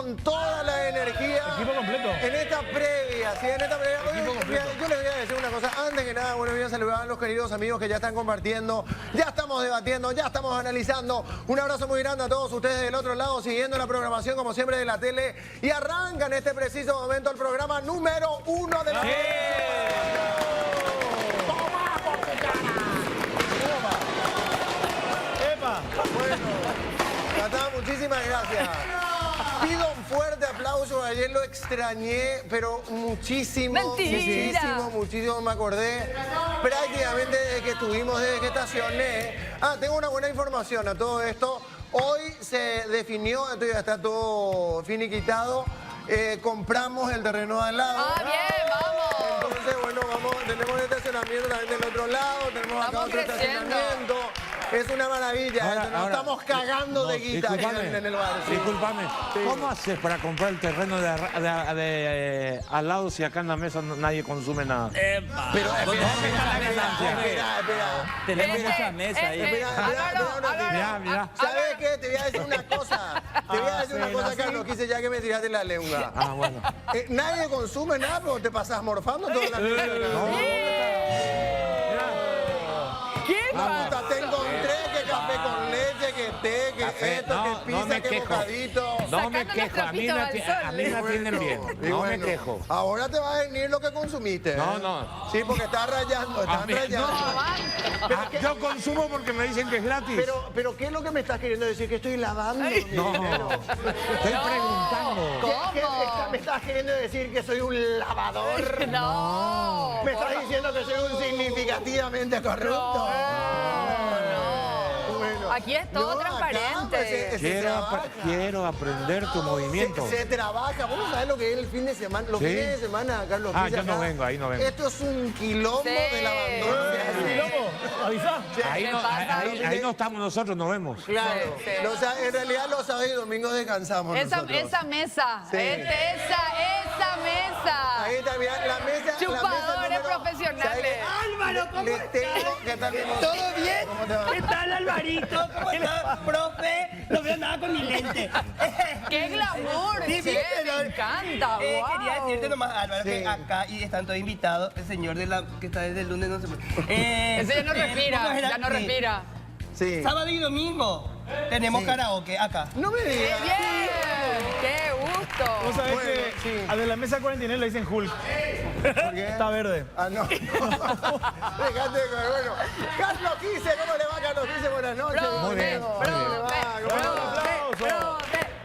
con toda la energía. Equipo completo. En esta previa, sí, en esta previa. Equipo completo. Yo les voy a decir una cosa. Antes que nada, bueno, voy a saludar a los queridos amigos que ya están compartiendo. Ya estamos debatiendo, ya estamos analizando. Un abrazo muy grande a todos ustedes del otro lado, siguiendo la programación, como siempre, de la tele. Y arranca en este preciso momento el programa número 1 de la Bueno, Tatá, muchísimas gracias. Pido un fuerte aplauso. Ayer lo extrañé, pero muchísimo. ¡Mentira! Muchísimo me acordé. Prácticamente desde que estuvimos, desde que estacioné. Tengo una buena información a todo esto. Hoy se definió, entonces ya está todo finiquitado. Compramos el terreno de al lado. ¡Ah, bien! ¡Vamos! Entonces, bueno, tenemos el estacionamiento también del otro lado, tenemos acá otro estacionamiento. Es una maravilla, nos estamos cagando de guita aquí en el barrio. Sí. Disculpame, ¿cómo haces para comprar el terreno de al lado si acá en la mesa nadie consume nada? Pero espera. Tenemos esa mesa ahí. Mirá. ¿Sabes qué? Te voy a decir una cosa. Carlos, quise ya que me tiraste la lengua. Bueno. Nadie consume nada, pero te pasas morfando toda la noche. ¿Qué Puta, te encontré que café con leche, que té, que Café, esto, que pizza, que bocadito. No me Sacando quejo, los a mí trapitos del sol. me atienden bien. Y No bueno, me quejo. Ahora te va a venir lo que consumiste. No. Sí, porque estás rayando, A mí, rayando. Yo consumo porque me dicen que es gratis. Pero ¿qué es lo que me estás queriendo decir? ¿Que estoy lavando mi dinero? Estoy preguntando. ¿Qué me estás queriendo decir? ¿Que soy un lavador? No. ¿Me estás diciendo que soy un significativamente corrupto? Bueno, Aquí es todo acá, transparente. pues, se trabaja. Quiero aprender tu movimiento. Se trabaja. ¿Vos sabés lo que es el fin de semana? Los Sí. fines de semana, Carlos. Ah, Pisa yo no acá. vengo, ahí no vengo. Esto es un quilombo Sí. de lavandón. ¿Lobo? ¿Avisá? Ahí no estamos nosotros, nos vemos. Claro. Sí. En realidad los sábados y domingos descansamos nosotros. Esa mesa. Sí. Esa mesa. Ahí está, mirá, la mesa. Chupadores profesionales. Álvaro, ¿cómo Les tengo que también. ¿Todo bien? ¿Cómo te va? ¿Qué tal, Alvarito? ¿Cómo estás, profe? No veo nada con mi lente. ¡Qué glamour! Sí, che, viste, me encanta, Quería wow. decirte nomás, Álvaro, Sí. que acá y están todos invitados. El señor que está desde el lunes no se puede. Ese ya no respira, ya no respira. Sí. Sábado y domingo tenemos karaoke acá. No me digas. ¡Bien! ¡Qué gusto! Vos sabés Bueno, que sí. a de la mesa 49 le dicen Hulk. ¿Por qué? Está verde. No. Déjate de comer. Bueno. Carlos Quise, ¿cómo le va, Carlos Quise? Buenas noches. Muy bien, ¿Cómo muy bien. le va? ¿Cómo le va?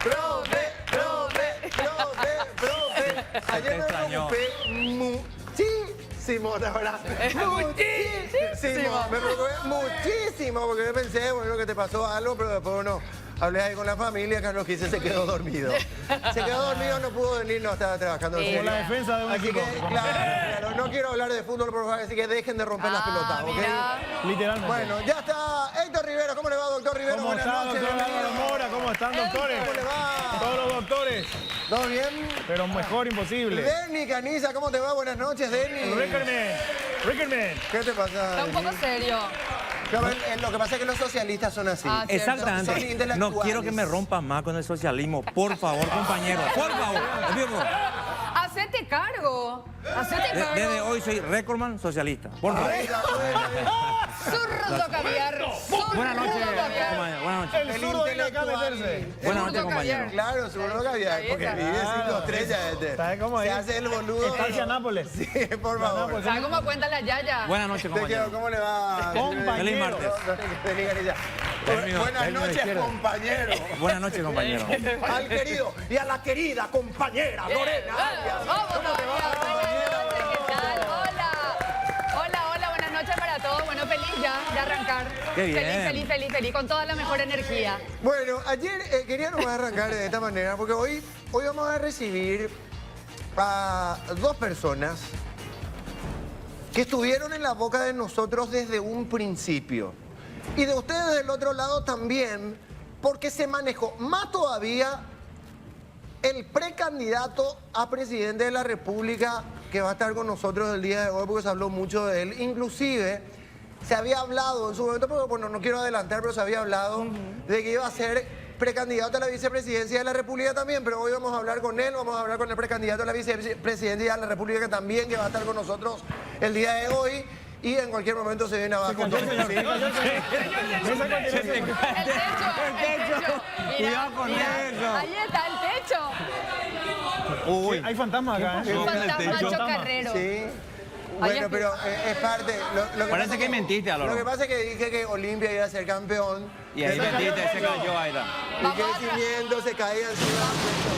Profe. Ayer me preocupé muchísimo, la verdad. Muchísimo. Me preocupé muchísimo porque yo pensé, bueno, que te pasó algo, pero después no. Hablé ahí con la familia, Carlos Quise se quedó dormido. Se quedó dormido, no pudo venir, no estaba trabajando. Sí. Por la defensa de un Así equipo. que, claro, no quiero hablar de fútbol, por favor, así que dejen de romper las pelotas, ¿ok? Mira. Literalmente. Bueno, ya está Héctor Rivera. ¿Cómo le va, doctor Rivera? ¿Cómo Buenas está, noches, doctor Álvaro bienvenido. Mora? ¿Cómo están, doctores? ¿Cómo le va? Todos los doctores. ¿Todo bien? Pero mejor imposible. Denny Caniza, ¿cómo te va? Buenas noches, Denny. Rickerman. ¿Qué te pasa? Está un poco Denny? serio. Lo que pasa es que los socialistas son así. Ah, cierto. Son Exactamente. intelectuales. No quiero que me rompan más con el socialismo. Por favor, compañero. Por favor. Amigo, Hacete cargo. Hacete cargo. desde hoy soy recordman socialista. Por favor. Zurdo caviar. Buenas noches, Zurdo caviar. compañero. Buenas noches. El zurdo viene acá a meterse. Buenas noches, Zurdo compañero. caviar. Claro, seguro que había, porque Ahí está. vive 5 estrellas este. ¿Sabes cómo Se es? hace el boludo. Estancia Nápoles. Sí, por favor. Nápoles. ¿Sabes cómo cuenta la yaya? Buenas noches, Te quiero, compañero. ¿cómo le va? Compañero. Feliz martes. Feliz Caniza. Término Buenas de noches, izquierda. compañero. Buenas noches, compañero. Al querido y a la querida compañera Lorena Arias. Vamos, ¿Cómo te va, Buenas compañera? noches, ¿qué tal? Hola, buenas noches para todos. Bueno, feliz ya de arrancar. Qué bien. Feliz, con toda la mejor energía. Bueno, ayer queríamos arrancar de esta manera porque hoy vamos a recibir a dos personas que estuvieron en la boca de nosotros desde un principio. Y de ustedes del otro lado también, porque se manejó más todavía el precandidato a presidente de la República que va a estar con nosotros el día de hoy, porque se habló mucho de él. Inclusive se había hablado en su momento, pero bueno, no quiero adelantar, pero se había hablado de que iba a ser precandidato a la vicepresidencia de la República también, pero hoy vamos a hablar con él, vamos a hablar con el precandidato a la vicepresidencia de la República también, que va a estar con nosotros el día de hoy. Y en cualquier momento se viene abajo. El techo. El techo. Cuidado con eso. Ahí está el techo. Uy, Hay fantasmas acá, ¿eh? Un fantasma techo. chocarrero. Sí. Bueno, pero es parte. Lo Parece pasa que mentiste, Álvaro. Lo que pasa es que dije que Olimpia iba a ser campeón. y ahí mentiste, se cayó ahí. Y que el cimiento se caía encima del techo.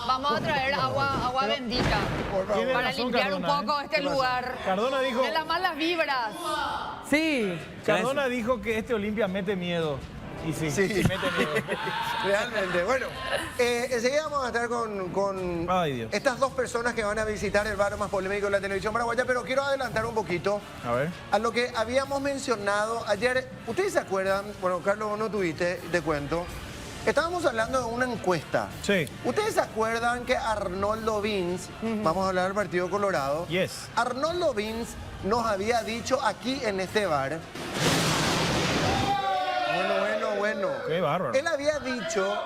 Vamos a traer agua bendita Por favor. Tiene para razón, limpiar un Cardona, poco este lugar Cardona dijo, de las malas vibras. Sí. Cardona dijo que este Olimpia mete miedo. Y sí, Sí. mete miedo. Realmente. Bueno, enseguida vamos a estar con Ay, Dios. estas dos personas que van a visitar el bar más polémico de la televisión paraguaya, pero quiero adelantar un poquito A ver. a lo que habíamos mencionado ayer. ¿Ustedes se acuerdan? Bueno, Carlos, vos no tuviste, te cuento. Estábamos hablando de una encuesta. Sí. ¿Ustedes se acuerdan que Arnoldo Vince, vamos a hablar del Partido Colorado? Yes. Arnoldo Vince nos había dicho aquí en este bar. Bueno. Qué bárbaro. Él había dicho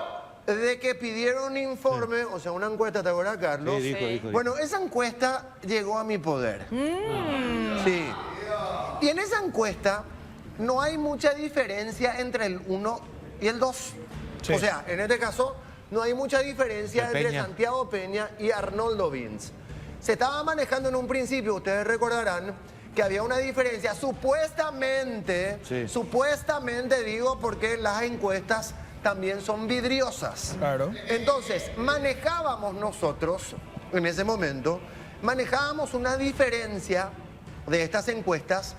de que pidieron un informe, o sea, una encuesta, ¿te acuerdas, Carlos? Sí, dijo. Bueno, esa encuesta llegó a mi poder. Sí. Y en esa encuesta no hay mucha diferencia entre el 1 y el 2. Sí. O sea, en este caso, no hay mucha diferencia De entre Peña. Santiago Peña y Arnoldo Vince. Se estaba manejando en un principio, ustedes recordarán, que había una diferencia, supuestamente, Sí. supuestamente digo porque las encuestas también son vidriosas. Claro. Entonces, manejábamos nosotros, en ese momento, manejábamos una diferencia de estas encuestas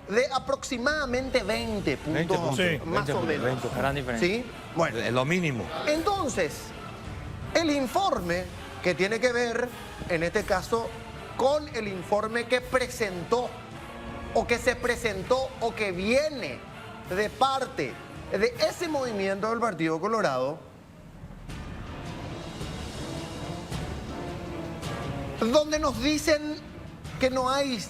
de aproximadamente 20 puntos, 20 puntos. más Sí, o 20 menos. puntos. Gran diferencia. ¿Sí? Bueno, Es lo mínimo. entonces, el informe que tiene que ver, en este caso, con el informe que presentó, o que se presentó, o que viene de parte de ese movimiento del Partido Colorado, donde nos dicen que no hay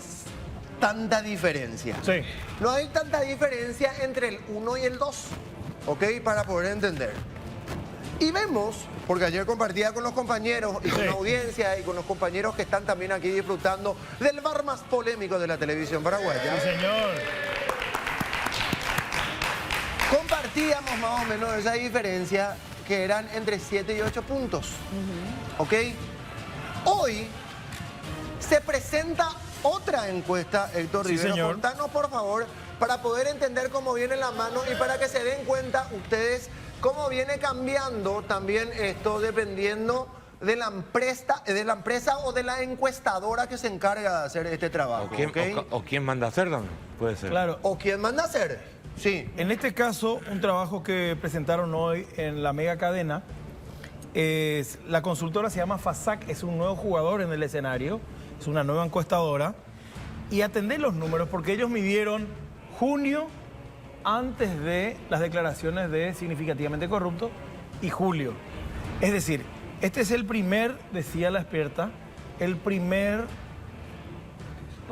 tanta diferencia. Sí. No hay tanta diferencia entre el 1 y el 2, ¿ok? Para poder entender. Y vemos, porque ayer compartía con los compañeros y con Sí. la audiencia y con los compañeros que están también aquí disfrutando del bar más polémico de la televisión paraguaya, Sí, señor. compartíamos más o menos esa diferencia que eran entre 7 y 8 puntos, ¿ok? Hoy se presenta otra encuesta, Héctor Sí, Rivero. señor. Contanos, por favor, para poder entender cómo viene la mano y para que se den cuenta ustedes cómo viene cambiando también esto dependiendo de la empresa o de la encuestadora que se encarga de hacer este trabajo. ¿ok? O quién manda a hacer también, puede ser. Claro. ¿O quién manda a hacer? Sí. En este caso, un trabajo que presentaron hoy en la mega cadena, la consultora se llama FASAC, es un nuevo jugador en el escenario, es una nueva encuestadora, y atendé los números porque ellos midieron junio antes de las declaraciones de significativamente corrupto y julio. Es decir, este es el primer, decía la experta, el primer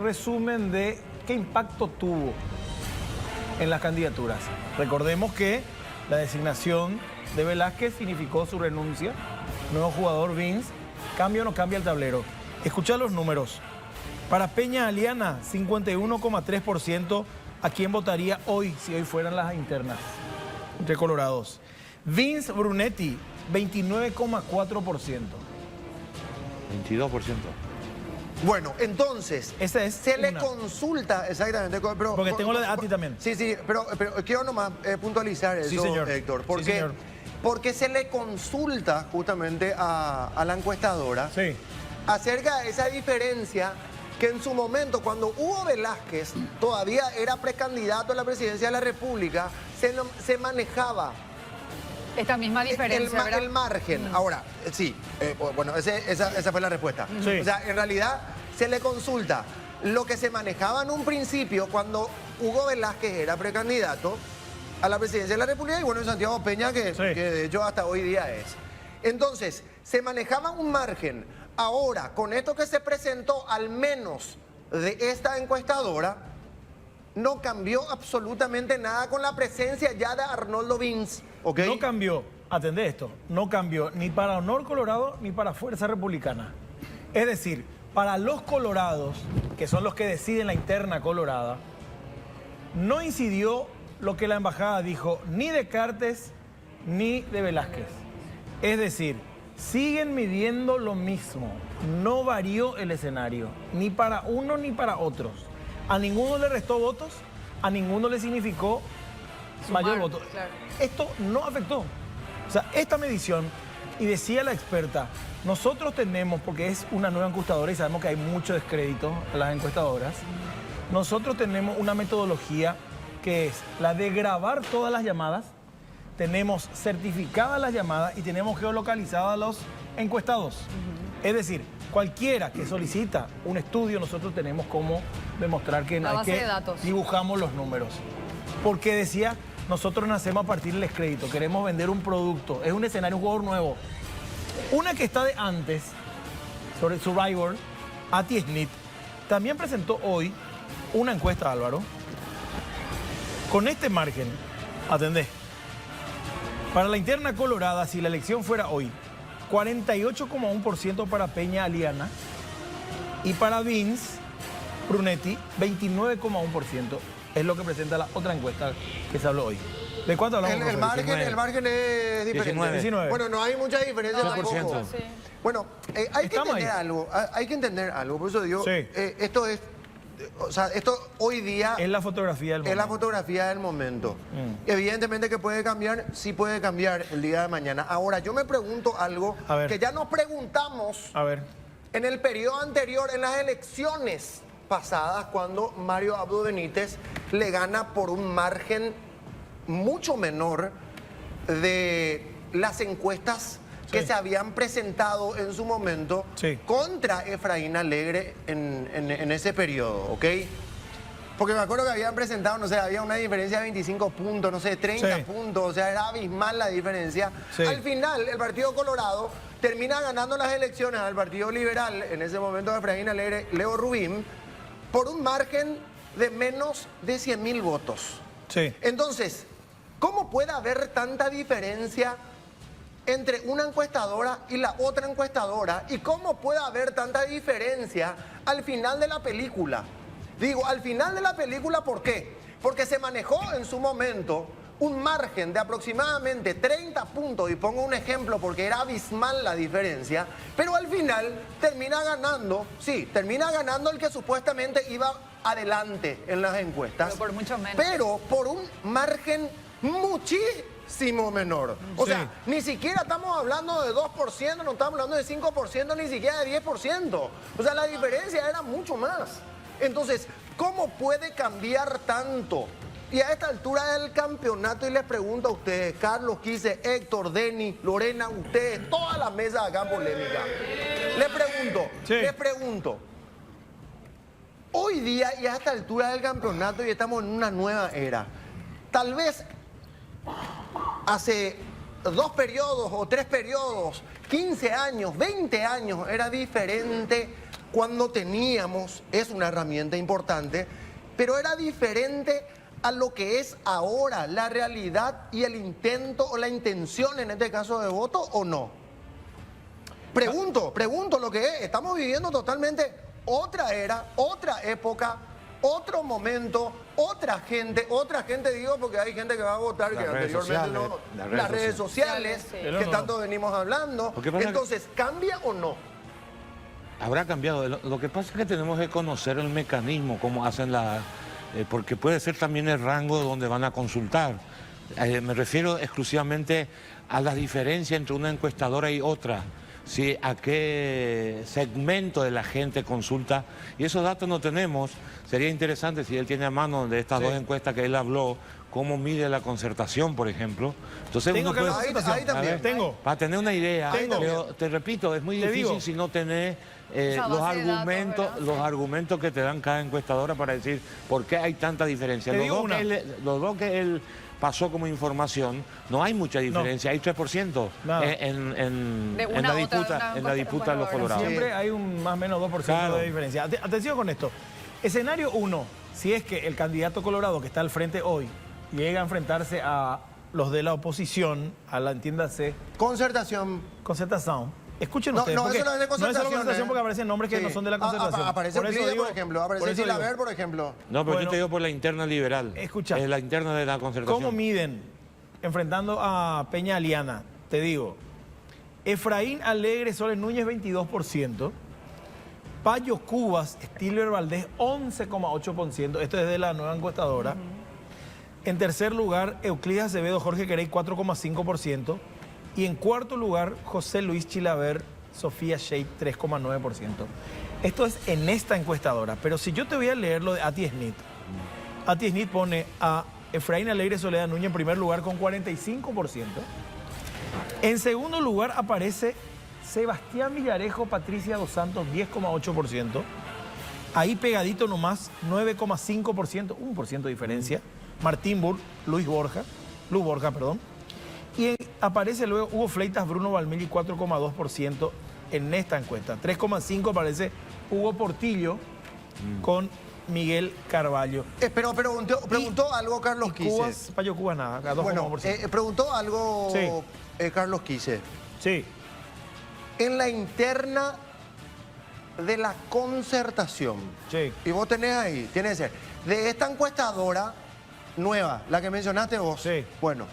resumen de qué impacto tuvo en las candidaturas. Recordemos que la designación de Velázquez significó su renuncia, nuevo jugador Vince, cambia o no cambia el tablero. Escuchá los números. Para Peña Aliana, 51,3%. ¿A quién votaría hoy si hoy fueran las internas entre colorados? Vince Brunetti, 29,4%. 22%. Bueno, entonces, Esa es se le una. consulta exactamente. Pero, Porque tengo la de Ati también. Sí, pero quiero nomás puntualizar eso, Sí, señor. Héctor. Sí, Porque, señor. porque se le consulta justamente a la encuestadora Sí. acerca de esa diferencia que en su momento, cuando Hugo Velázquez todavía era precandidato a la presidencia de la República, se manejaba Esta misma diferencia, ¿verdad? el margen. Ahora, sí, bueno, esa fue la respuesta. Sí. O sea, en realidad se le consulta lo que se manejaba en un principio cuando Hugo Velázquez era precandidato a la presidencia de la República y bueno, Santiago Peña, que de hecho hasta hoy día es. Entonces, se manejaba un margen. Ahora, con esto que se presentó, al menos de esta encuestadora, no cambió absolutamente nada con la presencia ya de Arnoldo Vince ¿ok? No cambió, atendé esto, no cambió ni para Honor Colorado ni para Fuerza Republicana. Es decir, para los colorados, que son los que deciden la interna colorada, no incidió lo que la embajada dijo ni de Cartes ni de Velázquez. Es decir, siguen midiendo lo mismo, no varió el escenario, ni para uno ni para otros. A ninguno le restó votos, a ninguno le significó mayor voto. claro. Esto no afectó. O sea, esta medición, y decía la experta, nosotros tenemos, porque es una nueva encuestadora y sabemos que hay mucho descrédito a las encuestadoras, nosotros tenemos una metodología que es la de grabar todas las llamadas, tenemos certificadas las llamadas y tenemos geolocalizadas a los encuestados. Es decir, cualquiera que solicita un estudio, nosotros tenemos cómo demostrar que, La base de datos. dibujamos los números. Porque decía, nosotros nacemos a partir del descrédito, queremos vender un producto, es un escenario, un jugador nuevo. Una que está de antes, sobre Survivor, Ati Smith, también presentó hoy una encuesta, Álvaro, con este margen, atendé. Para la interna colorada, si la elección fuera hoy, 48,1% para Peña Aliana y para Vince Brunetti, 29,1%. Es lo que presenta la otra encuesta que se habló hoy. ¿De cuánto hablamos? El profesor? margen es diferente. 19. Bueno, no hay mucha diferencia No, tampoco. sí. Bueno, hay que Estamos entender ahí. algo. Hay que entender algo. Por eso digo, Sí. esto es... O sea, esto hoy día Es la fotografía del es la momento. fotografía del momento. Evidentemente que puede cambiar, sí puede cambiar el día de mañana. Ahora, yo me pregunto algo A ver. que ya nos preguntamos A ver, en el periodo anterior, en las elecciones pasadas, cuando Mario Abdo Benítez le gana por un margen mucho menor de las encuestas que Sí. se habían presentado en su momento Sí. contra Efraín Alegre en ese periodo, ¿ok? Porque me acuerdo que habían presentado, no sé, había una diferencia de 25 puntos, no sé, 30 Sí. puntos, o sea, era abismal la diferencia. Sí. Al final, el Partido Colorado termina ganando las elecciones al Partido Liberal, en ese momento de Efraín Alegre, Leo Rubín, por un margen de menos de 100.000 votos. sí. Entonces, ¿cómo puede haber tanta diferencia entre una encuestadora y la otra encuestadora? ¿Y cómo puede haber tanta diferencia al final de la película? Digo, al final de la película, ¿por qué? Porque se manejó en su momento un margen de aproximadamente 30 puntos, y pongo un ejemplo porque era abismal la diferencia, pero al final termina ganando, sí, termina ganando el que supuestamente iba adelante en las encuestas. Pero por mucho menos. Pero por un margen muchísimo menor. O Sí. sea, ni siquiera estamos hablando de 2%, no estamos hablando de 5%, ni siquiera de 10%. O sea, la diferencia era mucho más. Entonces, ¿cómo puede cambiar tanto? Y a esta altura del campeonato, y les pregunto a ustedes, Carlos, Quise, Héctor, Denny, Lorena, ustedes, toda la mesa acá polémica. Sí. Les pregunto, hoy día y a esta altura del campeonato, y estamos en una nueva era, tal vez hace 2 periodos o 3 periodos, 15 años, 20 años, era diferente cuando teníamos, es una herramienta importante, pero era diferente a lo que es ahora la realidad y el intento o la intención en este caso de voto, ¿o no? Pregunto lo que es. Estamos viviendo totalmente otra era, otra época, otro momento, otra gente digo porque hay gente que va a votar que Las redes anteriormente no. sociales, Las redes sociales, Sí. que tanto venimos hablando. Lo que pasa es que- Entonces, ¿cambia o no? Habrá cambiado. Lo que pasa es que tenemos que conocer el mecanismo, cómo hacen porque puede ser también el rango donde van a consultar. Me refiero exclusivamente a la diferencia entre una encuestadora y otra. ¿Sí? A qué segmento de la gente consulta. Y esos datos no tenemos. Sería interesante si él tiene a mano de estas Sí. 2 encuestas que él habló, cómo mide la concertación, por ejemplo. Entonces Tengo uno que puede- hablar de Ahí presentación. también. A ver, Tengo. para tener una idea, Tengo. pero te repito, es muy Te difícil digo. si no tenés Esa los base de datos, argumentos, ¿verdad? los argumentos que te dan cada encuestadora para decir por qué hay tanta diferencia. Te Los digo dos, una. los dos que él pasó como información, no hay mucha diferencia, hay 3% Nada. en De la una a otra, disputa, una en la disputa de los encuestadora. colorados. Siempre hay un más o menos 2% Claro. de diferencia. Atención con esto. Escenario 1, si es que el candidato colorado que está al frente hoy llega a enfrentarse a los de la oposición, a la entiéndase, Concertación. concertación. Escuchen No, ustedes, no, porque eso no es de no es solo concertación, concertación ¿eh? porque aparecen nombres que Sí. no son de la concertación. Aparece Por eso Plide, digo- por ejemplo. por Aparece eso digo, Chilaver, por ejemplo. No, pero Bueno, yo te digo por la interna liberal. escucha. Es la interna de la concertación. ¿Cómo miden enfrentando a Peña Aliana? Te digo, Efraín Alegre Soles Núñez 22%, Payo Cubas, Stilber Valdés 11,8%, esto es de la nueva encuestadora. En tercer lugar, Euclides Acevedo, Jorge Querey 4,5%. Y en cuarto lugar, José Luis Chilaver, Sofía Shade 3,9%. Esto es en esta encuestadora. Pero si yo te voy a leer lo de Ati Snit, Ati Snit pone a Efraín Alegre Soledad Núñez en primer lugar con 45%. En segundo lugar aparece Sebastián Villarejo, Patricia Dos Santos, 10,8%. Ahí pegadito nomás, 9,5%, 1% de diferencia. Martín Burr, Luz Borja, perdón. Y aparece luego Hugo Fleitas, Bruno Valmeli, 4,2% en esta encuesta. 3,5% aparece Hugo Portillo con Miguel Carballo. Pero preguntó algo Carlos Y Quise. Cubas, Payo Cubas nada, a 2,1%. Bueno, preguntó algo Carlos Quise. Sí, En la interna de la concertación, sí. y vos tenés ahí, tiene que ser, de esta encuestadora nueva, la que mencionaste vos. Sí. Bueno,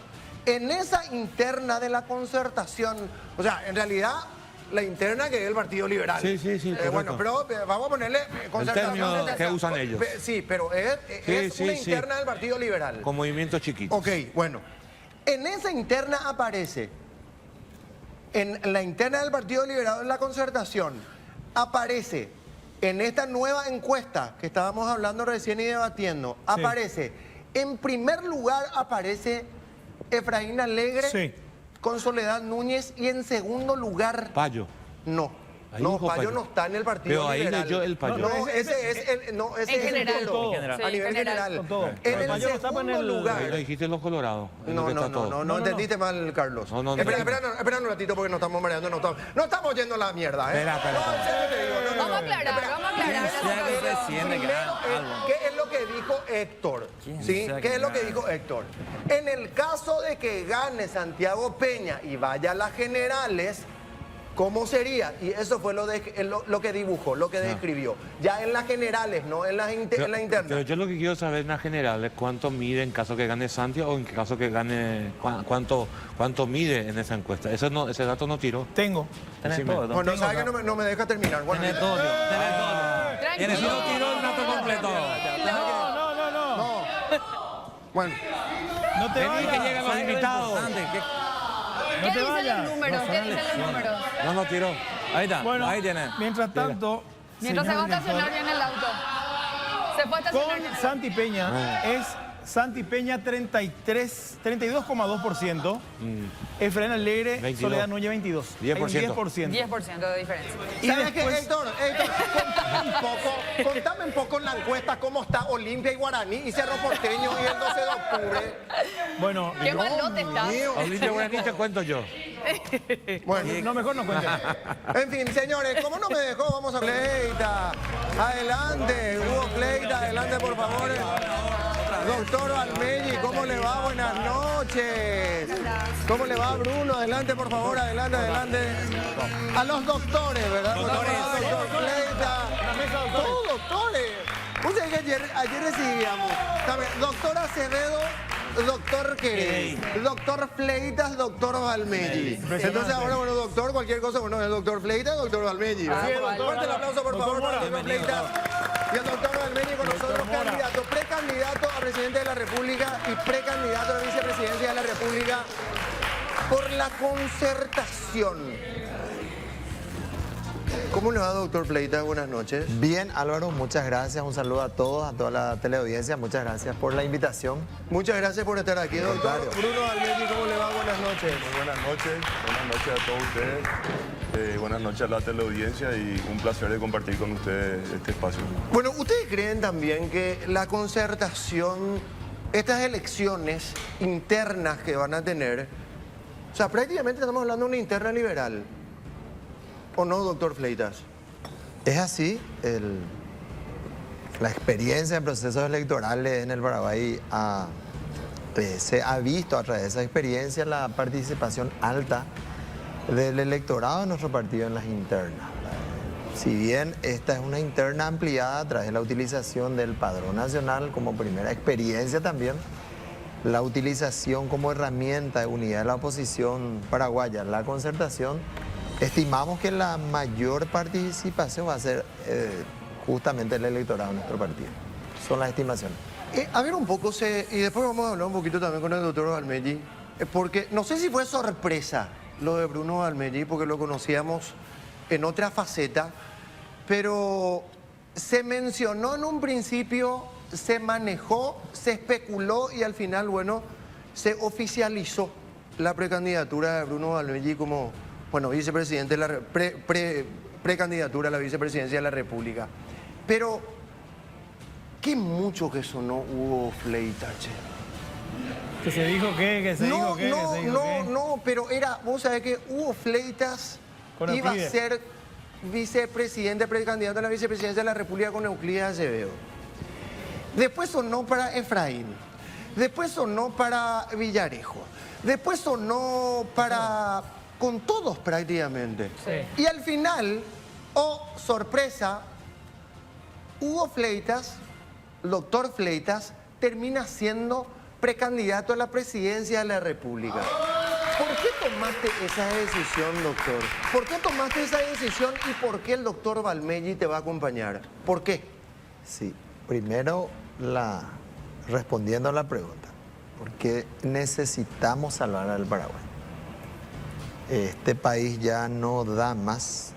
en esa interna de la concertación, o sea, en realidad, la interna que es el Partido Liberal. Sí, correcto. bueno, pero vamos a ponerle término que usan ellos. Sí, pero es Sí, una sí. interna del Partido Liberal. Con movimientos chiquitos. Ok, bueno. En esa interna aparece, en la interna del Partido Liberal en la concertación, aparece en esta nueva encuesta que estábamos hablando recién y debatiendo, aparece, en primer lugar aparece Efraín Alegre Sí. con Soledad Núñez y en segundo lugar, Payo. no. Ahí No, dijo Payo Payo. no está en el Partido Pero ahí Liberal. leyó el Payo. No, ese es el, no, ese En es el general. todo, Todo. Sí, a nivel en general. Con todo. En Pero el Payo no está segundo en el- lugar. Ahí lo dijiste los colorados. es lo No, que no, está todo. no, No, entendiste mal, Carlos. No, Espera un ratito porque nos estamos mareando, no estamos yendo a la mierda, ¿eh? Espera. No, en serio te digo, no. Vamos a aclarar, vamos a aclarar. ¿Quién sea que se siente que Primero, algo? ¿qué es lo que dijo Héctor? ¿Quién ¿Sí? sea ¿Qué que es lo que gane? dijo Héctor? En el caso de que gane Santiago Peña y vaya a las generales, ¿cómo sería? Y eso fue lo que dibujó, lo que describió. Ya en las generales, no en la interna. Pero yo lo que quiero saber en la general es cuánto mide en caso que gane Santi o en caso que gane, cuánto mide en esa encuesta. Ese dato no tiró. Tengo. Tenés Decime. todo. Bueno, ¿sabes que no me deja terminar? Bueno, Tenés todo, tío. Tenés todo. Y en eso Tranquilo. no tiró el dato completo. No. bueno. No te Vení, que vayas. llegan los invitados. ¿Qué No te dicen vayas. los números? ¿Qué dicen los números? No tiró. Ahí está, Bueno, ahí tiene. mientras tanto, Mientras se va a señor estacionar director, bien el auto. Se puede estacionar bien. con Santi Peña es Santi Peña 32,2%, Efraín Alegre, 22. Soledad Núñez 22. Hay un 10%. 10% de diferencia. Y ¿Sabes qué, después, Héctor? Contame un poco en la encuesta cómo está Olimpia y Guaraní y Cerro Porteño y el 12 de octubre. bueno, Qué malote estás. Ahorita Guaraní te cuento yo. Bueno, no, mejor no cuente. en fin, señores, como no me dejó, vamos a Fleita. Adelante, Hugo Fleita, adelante por favor. Doctor Valmeli, ¿cómo le va? Buenas noches. ¿Cómo le va, Bruno? Adelante, por favor, adelante. A los doctores, ¿verdad? Doctor Fleita. Todos doctores. Ustedes que ayer recibíamos, ¿sabe? Doctor Acevedo, doctor Querey, doctor Fleitas, doctor Valmeli. Entonces ahora, bueno, doctor, cualquier cosa, bueno, el doctor Fleitas, doctor Valmeli. Ah, Fuerte el aplauso, por favor, para el doctor Fleitas. Y el doctor Valmeli con nosotros, candidato, precandidato a presidente de la República y precandidato a vicepresidencia de la República por la concertación. ¿Cómo le va, doctor Fleitas? Buenas noches. Bien, Álvaro, muchas gracias. Un saludo a todos, a toda la teleaudiencia. Muchas gracias por la invitación. Muchas gracias por estar aquí, doctor. contrario. Bruno Valmeli, ¿cómo le va? Buenas noches. Buenas noches a todos ustedes. Buenas noches a la teleaudiencia y un placer de compartir con ustedes este espacio. Bueno, ¿ustedes creen también que la concertación, estas elecciones internas que van a tener, o sea, prácticamente estamos hablando de una interna liberal? ¿O no, doctor Fleitas? Es así, la experiencia en procesos electorales en el Paraguay ha se ha visto a través de esa experiencia la participación alta del electorado de nuestro partido en las internas. Si bien esta es una interna ampliada a través de la utilización del Padrón Nacional como primera experiencia también, la utilización como herramienta de unidad de la oposición paraguaya, la concertación, estimamos que la mayor participación va a ser justamente el electorado de nuestro partido. Son las estimaciones. A ver un poco, y después vamos a hablar un poquito también con el doctor Valmelli, porque no sé si fue sorpresa lo de Bruno Valmelli, porque lo conocíamos en otra faceta, pero se mencionó en un principio, se manejó, se especuló y al final, bueno, se oficializó la precandidatura de Bruno Valmelli como, bueno, vicepresidente de la precandidatura a la vicepresidencia de la República. Pero, qué mucho que sonó Hugo Fleitas, che. ¿Que se dijo qué? ¿Que se dijo qué? ¿Que se dijo qué? No, pero era, vos sabés que Hugo Fleitas Con iba a Euclides. ser vicepresidente, precandidato a la vicepresidencia de la República con Euclides Acevedo. Después sonó para Efraín, después sonó para Villarejo, después sonó para... con todos prácticamente. Sí. Y al final, oh sorpresa, Hugo Fleitas, el doctor Fleitas, termina siendo precandidato a la presidencia de la República. ¿Por qué tomaste esa decisión, doctor? ¿Por qué tomaste esa decisión y por qué el doctor Valmelli te va a acompañar? ¿Por qué? Sí, primero respondiendo a la pregunta, porque necesitamos salvar al Paraguay. Este país ya no da más.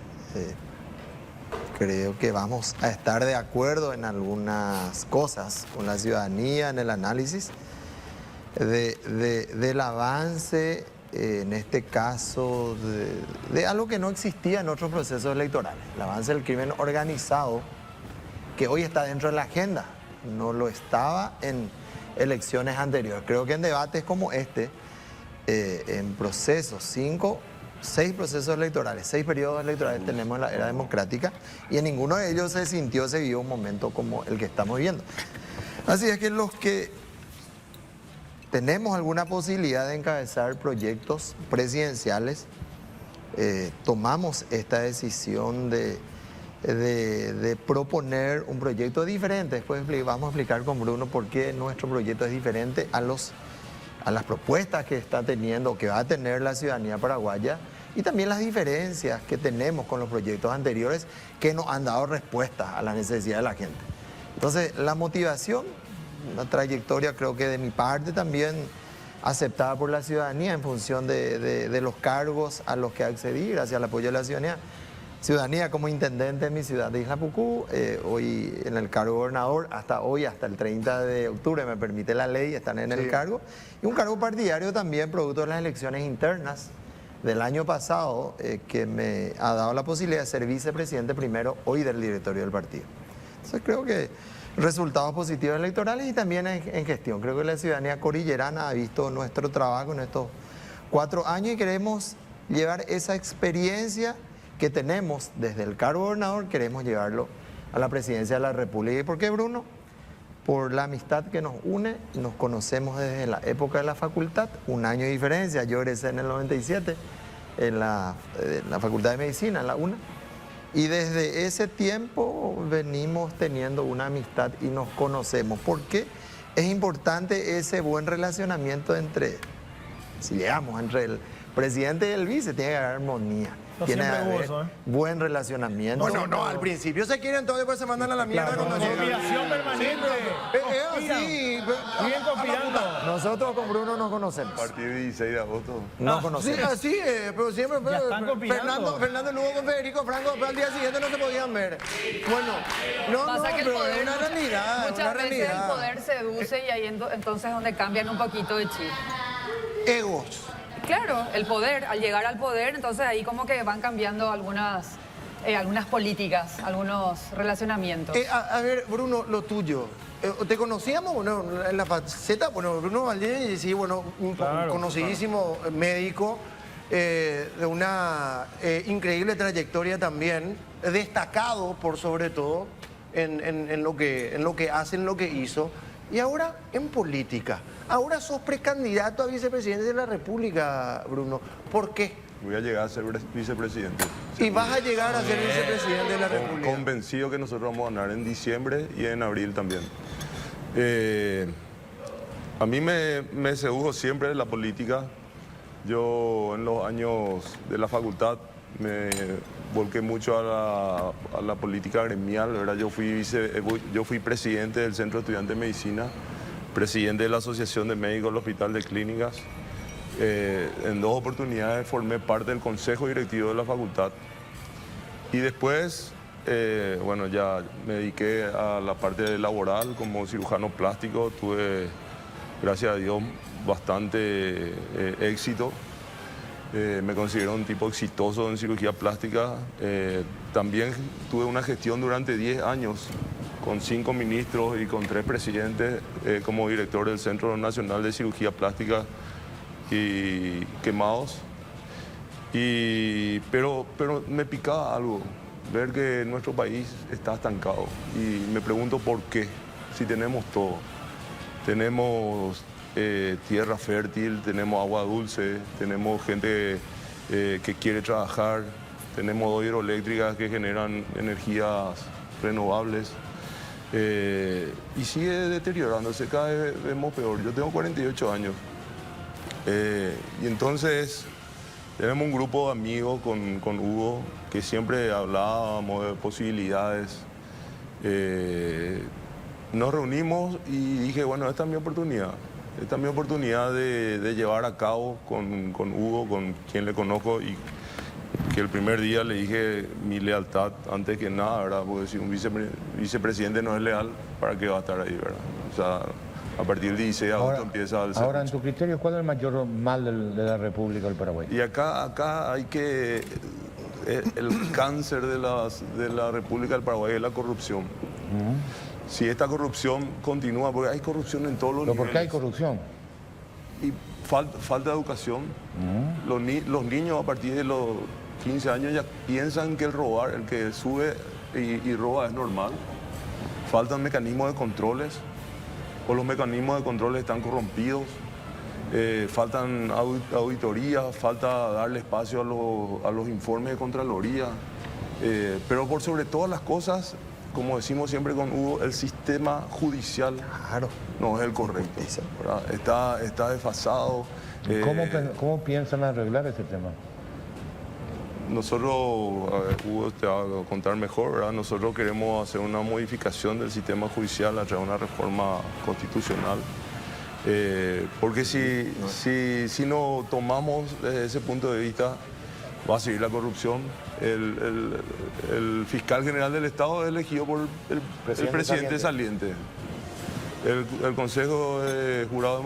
Creo que vamos a estar de acuerdo en algunas cosas con la ciudadanía, en el análisis del avance, en este caso, de algo que no existía en otros procesos electorales. El avance del crimen organizado, que hoy está dentro de la agenda, no lo estaba en elecciones anteriores. Creo que en debates como este, en procesos, 6 procesos electorales, 6 periodos electorales tenemos en la era democrática y en ninguno de ellos se vivió un momento como el que estamos viviendo. Así es que los que tenemos alguna posibilidad de encabezar proyectos presidenciales, tomamos esta decisión de proponer un proyecto diferente. Después vamos a explicar con Bruno por qué nuestro proyecto es diferente a las propuestas que está teniendo, que va a tener la ciudadanía paraguaya y también las diferencias que tenemos con los proyectos anteriores que nos han dado respuesta a las necesidades de la gente. Entonces, la motivación, una trayectoria creo que de mi parte también aceptada por la ciudadanía en función de los cargos a los que accedí, gracias al apoyo de la ciudadanía como intendente de mi ciudad de Isla Pucú, hoy en el cargo de gobernador, hasta hoy, hasta el 30 de octubre, me permite la ley estar en el cargo, y un cargo partidario también producto de las elecciones internas del año pasado, que me ha dado la posibilidad de ser vicepresidente primero hoy del directorio del partido. Entonces creo que resultados positivos electorales y también en gestión. Creo que la ciudadanía corillerana ha visto nuestro trabajo en estos 4 años y queremos llevar esa experiencia que tenemos desde el cargo de gobernador, queremos llevarlo a la presidencia de la República. ¿Y por qué, Bruno? Por la amistad que nos une, nos conocemos desde la época de la facultad, 1 año de diferencia, yo egresé en el 97 en la Facultad de Medicina, en la UNA, y desde ese tiempo venimos teniendo una amistad y nos conocemos. ¿Por qué? Es importante ese buen relacionamiento entre el presidente y el vice, tiene que haber armonía. No Tiene que siempre hubo haber eso, ¿eh? buen relacionamiento. Bueno, no, al principio se quieren, entonces después se mandan a la mierda cuando llegan. Conspiración permanente. Es así. Siguen conspirando. Nosotros con Bruno nos conocemos. A partir del 16 de agosto. Nos Sí, conocemos. así es, pero siempre Ya están conspirando. Fernando Lugo con Federico Franco, pero al día siguiente no se podían ver. Bueno, no, Pasa que el pero poder, es una realidad. muchas una veces realidad. el poder seduce y ahí entonces es donde cambian un poquito de chip. Egos. Claro, el poder, al llegar al poder, entonces ahí como que van cambiando algunas políticas, algunos relacionamientos. A ver, Bruno, lo tuyo. ¿Te conocíamos? Bueno, en la faceta, bueno, Bruno Valmelli, sí, bueno, un Claro, conocidísimo médico, de una increíble trayectoria también, destacado por sobre todo en lo que hace, en lo que hizo. Y ahora en política. Ahora sos precandidato a vicepresidente de la República, Bruno. ¿Por qué? Voy a llegar a ser vicepresidente. Y vas a llegar a ser vicepresidente de la República. Convencido que nosotros vamos a ganar en diciembre y en abril también. A mí me sedujo siempre la política. Yo en los años de la facultad me volqué mucho a la política gremial, ¿verdad? Yo fui presidente del Centro de Estudiantes de Medicina, presidente de la Asociación de Médicos del Hospital de Clínicas. En 2 oportunidades formé parte del consejo directivo de la facultad. Y después, bueno, ya me dediqué a la parte laboral como cirujano plástico. Tuve, gracias a Dios, bastante éxito. Me considero un tipo exitoso en cirugía plástica. También tuve una gestión durante 10 años con 5 ministros y con 3 presidentes como director del Centro Nacional de Cirugía Plástica y Quemados. Pero me picaba algo, ver que nuestro país está estancado. Y me pregunto por qué, si tenemos todo. Tenemos tierra fértil, tenemos agua dulce, tenemos gente que quiere trabajar, tenemos 2 hidroeléctricas que generan energías renovables. Y sigue deteriorándose, cada vez vemos peor. Yo tengo 48 años. Y entonces tenemos un grupo de amigos con Hugo que siempre hablábamos de posibilidades. Nos reunimos y dije, bueno, esta es mi oportunidad. Esta es mi oportunidad de llevar a cabo con Hugo, con quien le conozco, y que el primer día le dije mi lealtad antes que nada, ¿verdad? Porque si un vicepresidente no es leal, ¿para qué va a estar ahí, verdad? O sea, a partir del 16 de agosto empieza el Ahora, en tu criterio, ¿cuál es el mayor mal de la República del Paraguay? Y acá hay que... El cáncer de la República del Paraguay es la corrupción. Si esta corrupción continúa, porque hay corrupción en todos los niveles. ¿Por qué hay corrupción? Y falta de educación. Los niños a partir de los 15 años ya piensan que el que sube y roba es normal. Faltan mecanismos de controles, o los mecanismos de controles están corrompidos. Faltan auditorías, falta darle espacio a los informes de Contraloría. Pero por sobre todas las cosas, como decimos siempre con Hugo, el sistema judicial no es el correcto, ¿verdad? Está desfasado. ¿Cómo piensan arreglar ese tema? Nosotros, Hugo te va a contar mejor, ¿verdad? Nosotros queremos hacer una modificación del sistema judicial a través de una reforma constitucional. Porque si no tomamos desde ese punto de vista, va a seguir la corrupción. El fiscal general del Estado es elegido por el presidente saliente. El Consejo de Jurado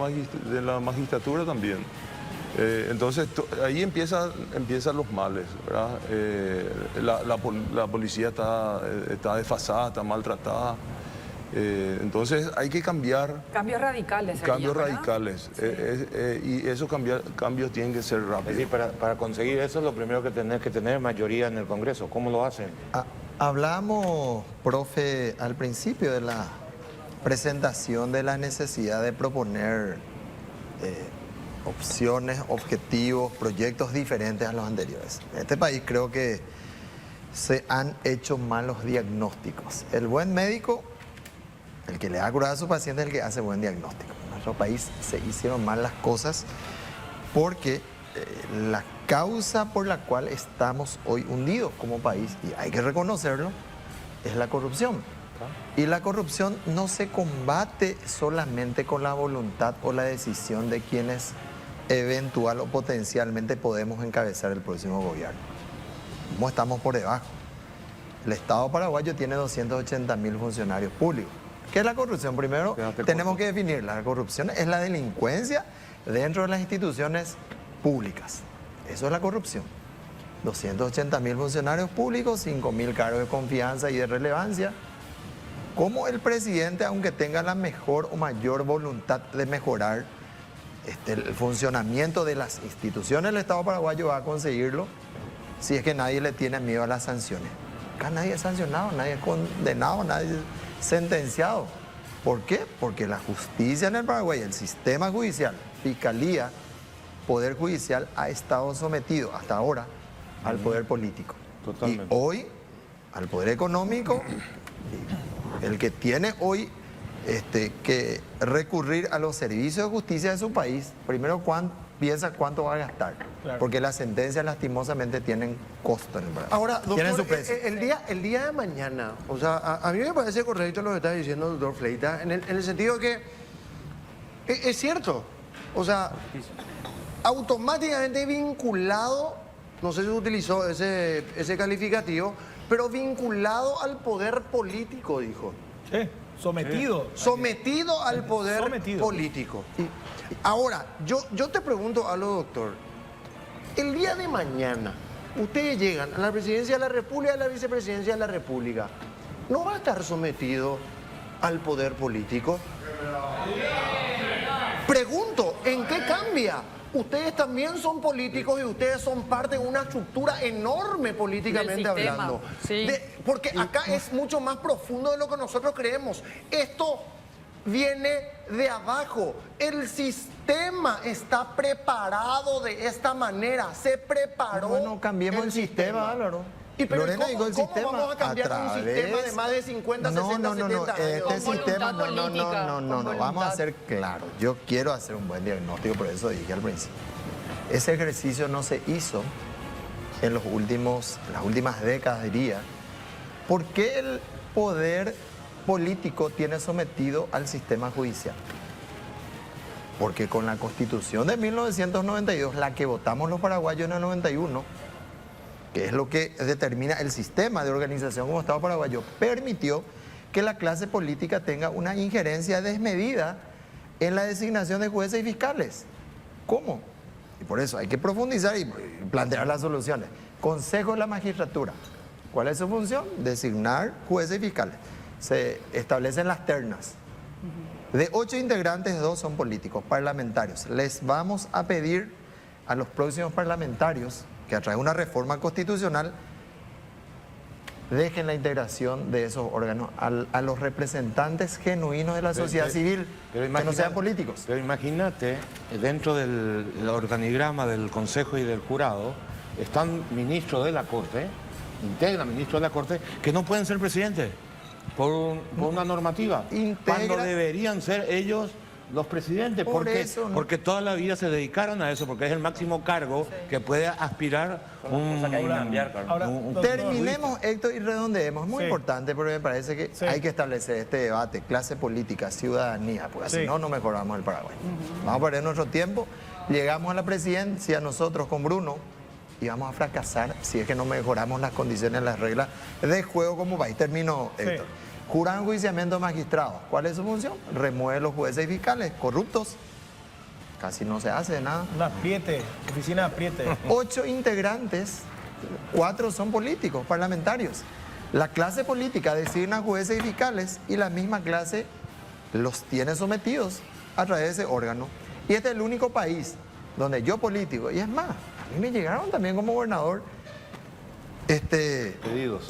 de la Magistratura también. Entonces ahí empiezan los males, ¿verdad? La policía está desfasada, está maltratada. Entonces hay que cambiar. Cambios radicales. Cambios ¿verdad? radicales. Sí. Y esos cambios tienen que ser rápidos. Es decir, para conseguir eso, lo primero que tenés que tener mayoría en el Congreso. ¿Cómo lo hacen? Hablamos, profe, al principio de la presentación de la necesidad de proponer opciones, objetivos, proyectos diferentes a los anteriores. En este país creo que se han hecho malos diagnósticos. El buen médico, el que le da curar a su paciente, es el que hace buen diagnóstico. En nuestro país se hicieron mal las cosas porque la causa por la cual estamos hoy hundidos como país, y hay que reconocerlo, es la corrupción. Y la corrupción no se combate solamente con la voluntad o la decisión de quienes eventual o potencialmente podemos encabezar el próximo gobierno. ¿Cómo estamos por debajo? El Estado paraguayo tiene 280.000 funcionarios públicos. ¿Qué es la corrupción? Primero tenemos que definirla. La corrupción es la delincuencia dentro de las instituciones públicas. Eso es la corrupción. 280.000 funcionarios públicos, 5.000 cargos de confianza y de relevancia. ¿Cómo el presidente, aunque tenga la mejor o mayor voluntad de mejorar el funcionamiento de las instituciones del Estado paraguayo, va a conseguirlo si es que nadie le tiene miedo a las sanciones? Acá nadie es sancionado, nadie es condenado, nadie es sentenciado. ¿Por qué? Porque la justicia en el Paraguay, el sistema judicial, fiscalía, poder judicial ha estado sometido hasta ahora al poder político. Totalmente. Y hoy al poder económico, el que tiene hoy que recurrir a los servicios de justicia de su país, primero piensa cuánto va a gastar, Claro. porque las sentencias lastimosamente tienen costo en el Paraguay. Ahora, tienen doctor, su precio. el día de mañana, o sea, a mí me parece correcto lo que está diciendo el doctor Fleita, en el sentido que es cierto, o sea, automáticamente vinculado, no sé si utilizó ese calificativo, pero vinculado al poder político, dijo. Sí, sometido. Sometido al poder Sometido. político. Ahora, yo te pregunto algo, doctor. El día de mañana, ustedes llegan a la presidencia de la República y a la vicepresidencia de la República. ¿No va a estar sometido al poder político? Pregunto, ¿en qué cambia? Ustedes también son políticos y ustedes son parte de una estructura enorme políticamente Del sistema, hablando. sí. Porque acá es mucho más profundo de lo que nosotros creemos. Esto viene de abajo. El sistema está preparado de esta manera. Se preparó. Bueno, cambiemos el sistema, Álvaro. Y pero Lorena, ¿cómo, digo, el cómo sistema vamos a cambiar un sistema de más de 50, 60, 70 años? Este Con sistema, voluntad política, con vamos a voluntad. ser claros. Yo quiero hacer un buen diagnóstico, por eso dije al principio. Ese ejercicio no se hizo en las últimas décadas, diría. ¿Por qué el poder político tiene sometido al sistema judicial? Porque con la Constitución de 1992, la que votamos los paraguayos en el 91, que es lo que determina el sistema de organización como Estado paraguayo, permitió que la clase política tenga una injerencia desmedida en la designación de jueces y fiscales. ¿Cómo? Y por eso hay que profundizar y plantear las soluciones. Consejo de la Magistratura. ¿Cuál es su función? Designar jueces y fiscales. Se establecen las ternas. De 8 integrantes, 2 son políticos, parlamentarios. Les vamos a pedir a los próximos parlamentarios que a través de una reforma constitucional dejen la integración de esos órganos a los representantes genuinos de la sociedad civil, pero que no imagina- sean políticos. Pero imagínate, dentro del organigrama del Consejo y del Jurado, están ministros de la Corte, integran ministros de la Corte, que no pueden ser presidentes por una normativa, cuando deberían ser ellos los presidentes, Por eso, ¿no? porque toda la vida se dedicaron a eso, porque es el máximo cargo que puede aspirar un... Cosa que hay que cambiar, Carlos. Ahora, un- doctor, Terminemos, Héctor, y redondeemos. Es muy Sí. importante porque me parece que Sí. hay que establecer este debate, clase política, ciudadanía, porque Sí. si no, no mejoramos el Paraguay. Vamos a perder nuestro tiempo. Llegamos a la presidencia nosotros con Bruno y vamos a fracasar si es que no mejoramos las condiciones, las reglas de juego como país. Termino, Héctor. Jurado de enjuiciamiento de magistrados. ¿Cuál es su función? Remueve los jueces y fiscales corruptos. Casi no se hace nada. Una apriete, oficina de apriete. 8 integrantes, 4 son políticos, parlamentarios. La clase política designa jueces y fiscales y la misma clase los tiene sometidos a través de ese órgano. Y este es el único país donde yo político, y es más, a mí me llegaron también como gobernador, Pedidos.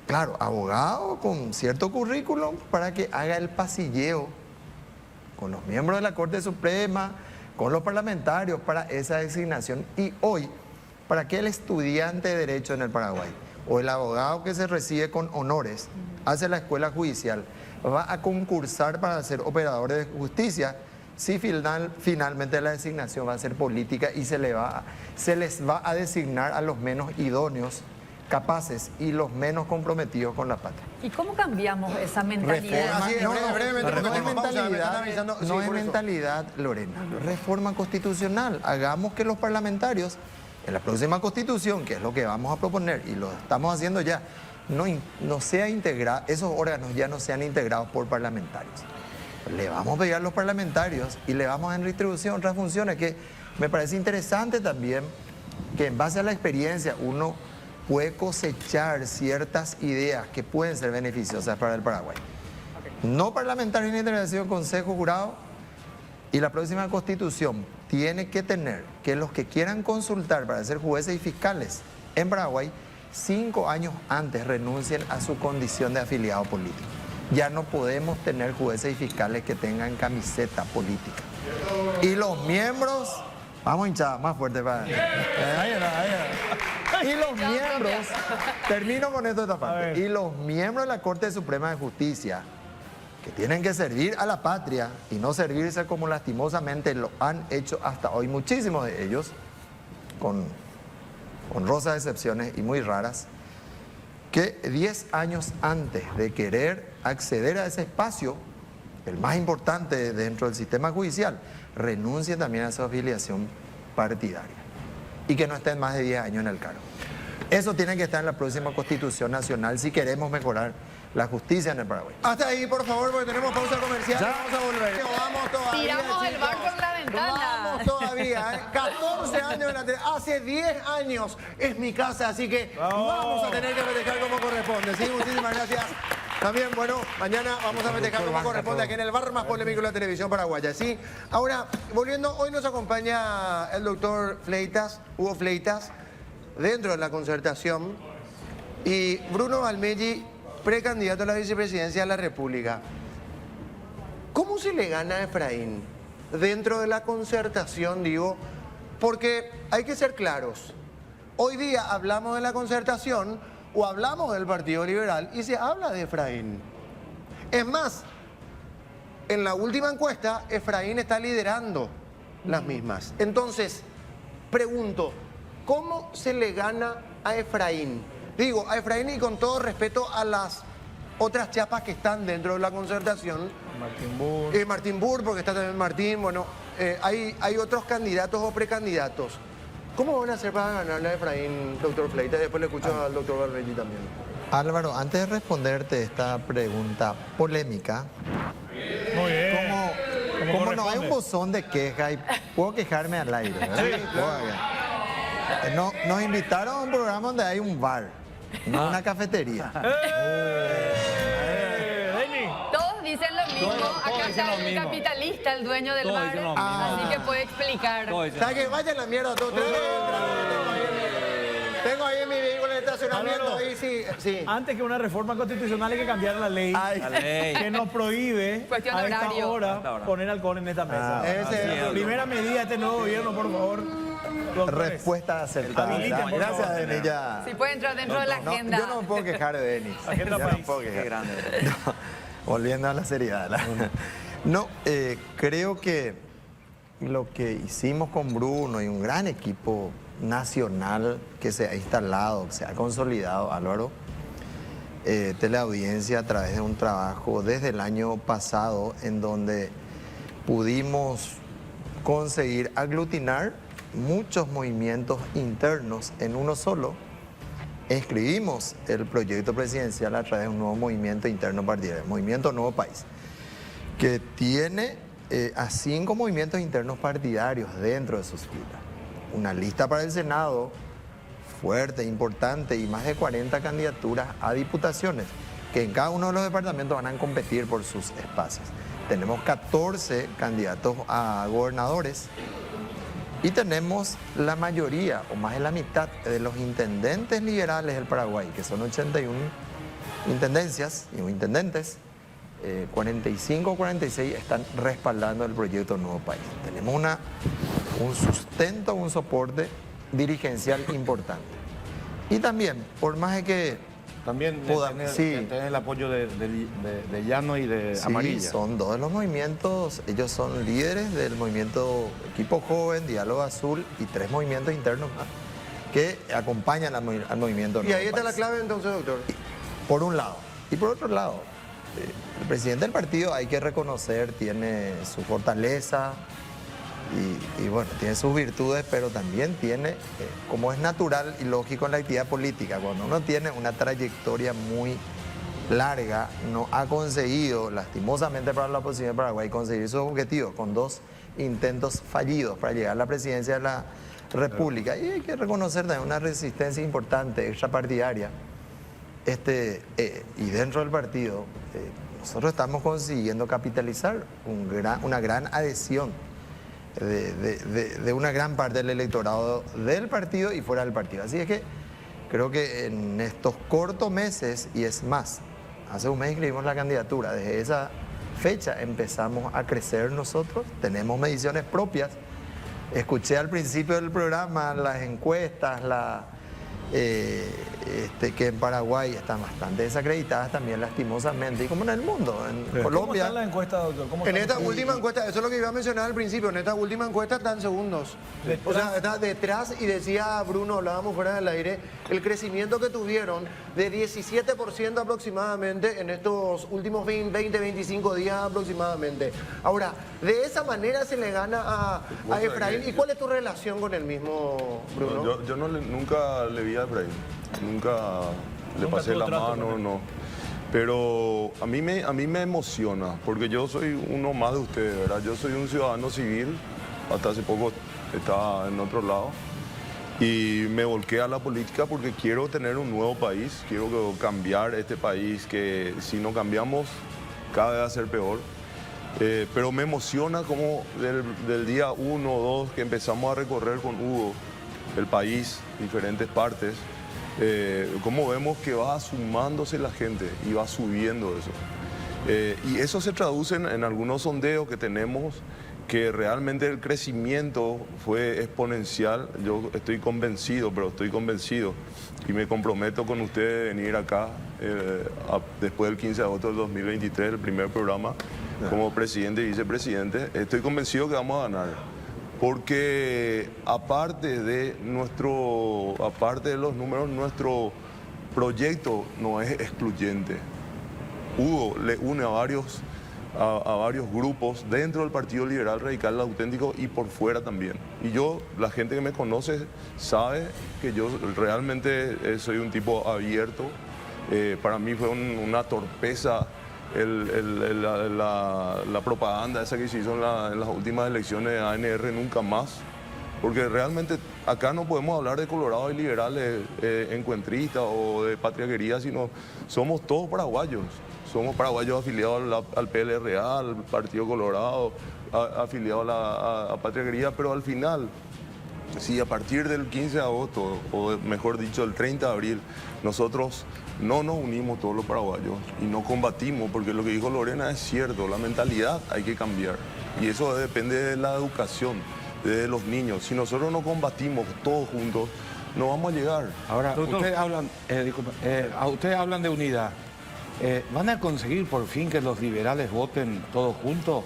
claro, abogado con cierto currículum para que haga el pasilleo con los miembros de la Corte Suprema, con los parlamentarios para esa designación. Y hoy, para que el estudiante de Derecho en el Paraguay o el abogado que se recibe con honores hace la escuela judicial, va a concursar para ser operador de justicia si finalmente la designación va a ser política y se les va a designar a los menos idóneos, capaces y los menos comprometidos con la patria. ¿Y cómo cambiamos esa mentalidad? Así es, brevemente, porque No es tenemos pausa, me están mentalidad, avisando. Sí, no es por eso. mentalidad, Lorena. Reforma constitucional. Hagamos que los parlamentarios, en la próxima constitución, que es lo que vamos a proponer y lo estamos haciendo ya, no sea integrado, esos órganos ya no sean integrados por parlamentarios. Le vamos a pedir a los parlamentarios y le vamos a en distribución otras funciones que me parece interesante también que en base a la experiencia uno puede cosechar ciertas ideas que pueden ser beneficiosas para el Paraguay. No parlamentarios en integración, consejo, jurado, y la próxima constitución tiene que tener que los que quieran consultar para ser jueces y fiscales en Paraguay, 5 años antes renuncien a su condición de afiliado político. ya no podemos tener jueces y fiscales que tengan camiseta política. Y los miembros, vamos hinchados, más fuerte para... Y los miembros, termino con esto esta parte, y los miembros de la Corte Suprema de Justicia, que tienen que servir a la patria y no servirse como lastimosamente lo han hecho hasta hoy muchísimos de ellos, con honrosas excepciones y muy raras, que 10 años antes de querer acceder a ese espacio, el más importante dentro del sistema judicial, renuncien también a su afiliación partidaria y que no estén más de 10 años en el cargo. Eso tiene que estar en la próxima Constitución Nacional si queremos mejorar la justicia en el Paraguay. Hasta ahí, por favor, porque tenemos pausa comercial. Ya. Vamos a volver. Vamos todavía, Tiramos el chicos. bar por la ventana. Vamos todavía, ¿eh? 14 años en la tele. Hace 10 años es mi casa, así que vamos a tener que festejar como corresponde. ¿Sí? Muchísimas gracias. También, bueno, mañana vamos a festejar como corresponde aquí en el bar más polémico de la televisión paraguaya, ¿sí? Ahora, volviendo, hoy nos acompaña el doctor Fleitas, Hugo Fleitas, dentro de la concertación, y Bruno Valmelli, precandidato a la vicepresidencia de la República. ¿Cómo se le gana a Efraín dentro de la concertación, digo? Porque hay que ser claros. Hoy día hablamos de la concertación o hablamos del Partido Liberal y se habla de Efraín. Es más, en la última encuesta, Efraín está liderando las mismas. Entonces, pregunto, ¿cómo se le gana a Efraín? Digo, a Efraín y con todo respeto a las otras chapas que están dentro de la concertación. Martín Burr. Martín Burr, porque está también Martín. Bueno, hay otros candidatos o precandidatos. ¿Cómo van a hacer para ganarle a Efraín, doctor Fleitas? Después le escucho al doctor Valmelli también. Álvaro, antes de responderte esta pregunta polémica, Muy bien. como no hay un buzón de queja y puedo quejarme al aire, ¿verdad? No, nos invitaron a un programa donde hay un bar, no una cafetería. Todos dicen lo mismo. Todos Acá dicen está lo el mismo. capitalista, el dueño del Todos bar. dicen lo mismo. Así que puede explicar. ¿Sabes qué? Vayan a la mierda todos. Tengo ahí mi vehículo en el estacionamiento. Álvaro. Ahí sí. Antes que una reforma constitucional hay que cambiar la ley, La ley. que nos prohíbe Cuestión de a esta horario. hora poner alcohol en esta mesa. Ese- Primera medida de este nuevo gobierno, por favor. doctores. Respuesta aceptada. Habiliten, por Gracias, favor. Denis. Ya. Si puede entrar dentro de la No, agenda. yo no me puedo quejar de Denis. Agenda Yo no país. me puedo quejar. Qué grande. No, volviendo a la seriedad. No, creo que lo que hicimos con Bruno y un gran equipo nacional que se ha instalado, que se ha consolidado, Álvaro, Teleaudiencia, a través de un trabajo desde el año pasado en donde pudimos conseguir aglutinar muchos movimientos internos en uno solo. Escribimos el proyecto presidencial a través de un nuevo movimiento interno partidario, Movimiento Nuevo País, que tiene a 5 movimientos internos partidarios dentro de sus filas. Una lista para el Senado fuerte, importante y más de 40 candidaturas a diputaciones, que en cada uno de los departamentos van a competir por sus espacios. Tenemos 14 candidatos a gobernadores y tenemos la mayoría, o más de la mitad, de los intendentes liberales del Paraguay, que son 81 intendencias o intendentes, 45 o 46 están respaldando el proyecto Nuevo País. Tenemos un sustento, un soporte dirigencial importante. Y también, por más de que También sí. tener el apoyo de Llano y de sí, Amarilla. son dos de los movimientos, ellos son líderes del movimiento Equipo Joven, Diálogo Azul y 3 movimientos internos más que acompañan al movimiento Y Nuevo ahí está la País. clave entonces, doctor. Por un lado. Y por otro lado, el presidente del partido, hay que reconocer, tiene su fortaleza y bueno, tiene sus virtudes, pero también tiene, como es natural y lógico en la actividad política, cuando uno tiene una trayectoria muy larga, no ha conseguido, lastimosamente para la oposición de Paraguay, conseguir sus objetivos con 2 intentos fallidos para llegar a la presidencia de la República. Y hay que reconocer también una resistencia importante, extrapartidaria. Y dentro del partido, nosotros estamos consiguiendo capitalizar una gran adhesión de una gran parte del electorado del partido y fuera del partido. Así es que creo que en estos cortos meses, y es más, Hace un mes inscribimos la candidatura. Desde esa fecha empezamos a crecer nosotros. Tenemos mediciones propias. Escuché al principio del programa las encuestas, que en Paraguay están bastante desacreditadas también lastimosamente, y como en el mundo, en ¿Cómo Colombia. está la encuesta, doctor? ¿Cómo En está? esta última encuesta, eso es lo que iba a mencionar al principio, en esta última encuesta están segundos. O sea, está detrás, y decía Bruno, hablábamos fuera del aire, el crecimiento que tuvieron de 17% aproximadamente en estos últimos 20, 25 días aproximadamente. Ahora, de esa manera se le gana a Efraín. ¿Y cuál es tu relación con el mismo, Bruno? No, yo nunca le vi a Efraín, nunca le Nunca pasé tuvo la trato mano, con él. no. Pero a mí me emociona, porque yo soy uno más de ustedes, ¿verdad? Yo soy un ciudadano civil, hasta hace poco estaba en otro lado, y me volqué a la política porque quiero tener un nuevo país, quiero cambiar este país que si no cambiamos cada vez va a ser peor. Pero me emociona como del día 1 o 2 que empezamos a recorrer con Hugo el país, diferentes partes, cómo vemos que va sumándose la gente y va subiendo eso. Y eso se traduce en algunos sondeos que tenemos, que realmente el crecimiento fue exponencial. Yo estoy convencido, y me comprometo con ustedes de venir acá después del 15 de agosto del 2023, el primer programa, como presidente y vicepresidente. Estoy convencido que vamos a ganar, porque aparte de los números, nuestro proyecto no es excluyente. Hugo le une a varios grupos dentro del Partido Liberal Radical Auténtico y por fuera también. Y la gente que me conoce sabe que yo realmente soy un tipo abierto. Para mí fue una torpeza la propaganda esa que se hizo en las últimas elecciones de ANR, nunca más. Porque realmente acá no podemos hablar de colorados y liberales encuentristas o de patriaquería, sino somos todos paraguayos. Somos paraguayos afiliados al PLRA, al Partido Colorado, afiliados a Patriaquería, pero al final, si a partir del 15 de agosto, o mejor dicho, el 30 de abril, nosotros no nos unimos todos los paraguayos y no combatimos, porque lo que dijo Lorena es cierto, la mentalidad hay que cambiar. Y eso depende de la educación, de los niños. Si nosotros no combatimos todos juntos, no vamos a llegar. Ahora, Doctor. ustedes hablan de unidad. ¿Van a conseguir por fin que los liberales voten todos juntos